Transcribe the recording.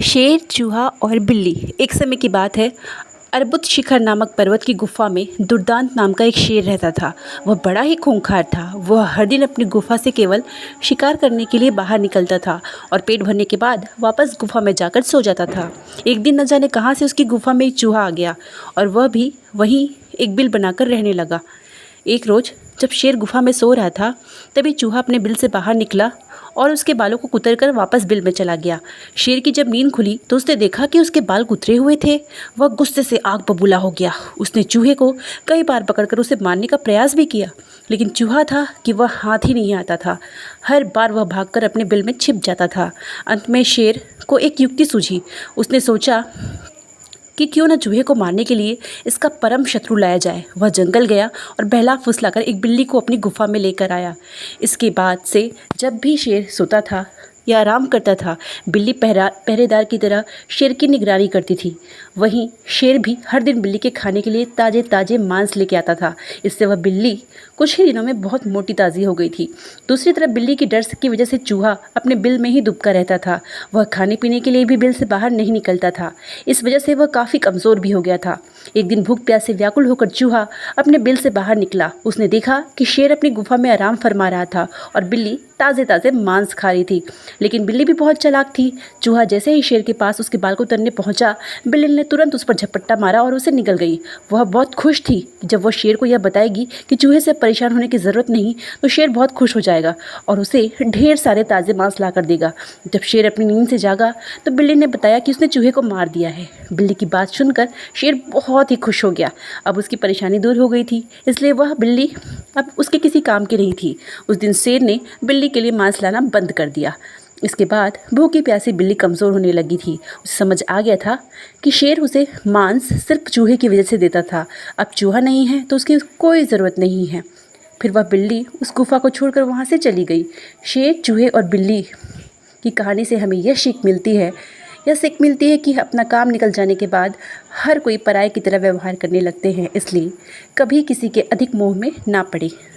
शेर, चूहा और बिल्ली। एक समय की बात है। अर्बुद शिखर नामक पर्वत की गुफा में दुर्दांत नाम का एक शेर रहता था। वह बड़ा ही खूंखार था। वह हर दिन अपनी गुफा से केवल शिकार करने के लिए बाहर निकलता था और पेट भरने के बाद वापस गुफा में जाकर सो जाता था। एक दिन न जाने कहाँ से उसकी गुफा में एक चूहा आ गया और वह भी वहीं एक बिल बनाकर रहने लगा। एक रोज़ जब शेर गुफा में सो रहा था, तभी चूहा अपने बिल से बाहर निकला और उसके बालों को कुतर कर वापस बिल में चला गया। शेर की जब नींद खुली तो उसने देखा कि उसके बाल कुतरे हुए थे। वह गुस्से से आग बबूला हो गया। उसने चूहे को कई बार पकड़कर उसे मारने का प्रयास भी किया, लेकिन चूहा था कि वह हाथ ही नहीं आता था। हर बार वह भागकर अपने बिल में छिप जाता था। अंत में शेर को एक युक्ति सूझी। उसने सोचा कि क्यों न चूहे को मारने के लिए इसका परम शत्रु लाया जाए। वह जंगल गया और बहला फुसलाकर एक बिल्ली को अपनी गुफा में लेकर आया। इसके बाद से जब भी शेर सोता था या आराम करता था, बिल्ली पहरेदार की तरह शेर की निगरानी करती थी। वहीं शेर भी हर दिन बिल्ली के खाने के लिए ताज़े ताज़े मांस लेके आता था। इससे वह बिल्ली कुछ ही दिनों में बहुत मोटी ताज़ी हो गई थी। दूसरी तरफ बिल्ली की डर की वजह से चूहा अपने बिल में ही दुबका रहता था। वह खाने पीने के लिए भी बिल से बाहर नहीं निकलता था। इस वजह से वह काफ़ी कमज़ोर भी हो गया था। एक दिन भूख प्यास से व्याकुल होकर चूहा अपने बिल से बाहर निकला। उसने देखा कि शेर अपनी गुफा में आराम फरमा रहा था और बिल्ली ताज़े ताज़े मांस खा रही थी। लेकिन बिल्ली भी बहुत चालाक थी। चूहा जैसे ही शेर के पास उसके बाल को तरने पहुंचा, बिल्ली ने तुरंत उस पर झपट्टा मारा और उसे निगल गई। वह बहुत खुश थी। जब वह शेर को यह बताएगी कि चूहे से परेशान होने की ज़रूरत नहीं, तो शेर बहुत खुश हो जाएगा और उसे ढेर सारे ताज़े मांस ला कर देगा। जब शेर अपनी नींद से जागा तो बिल्ली ने बताया कि उसने चूहे को मार दिया है। बिल्ली की बात सुनकर शेर बहुत ही खुश हो गया। अब उसकी परेशानी दूर हो गई थी, इसलिए वह बिल्ली अब उसके किसी काम की नहीं थी। उस दिन शेर ने बिल्ली के लिए मांस लाना बंद कर दिया। इसके बाद भूखी प्यासी बिल्ली कमज़ोर होने लगी थी। उसे समझ आ गया था कि शेर उसे मांस सिर्फ चूहे की वजह से देता था। अब चूहा नहीं है तो उसकी कोई ज़रूरत नहीं है। फिर वह बिल्ली उस गुफा को छोड़कर वहाँ से चली गई। शेर, चूहे और बिल्ली की कहानी से हमें यह सीख मिलती है कि अपना काम निकल जाने के बाद हर कोई पराये की तरह व्यवहार करने लगते हैं। इसलिए कभी किसी के अधिक मोह में ना पड़े।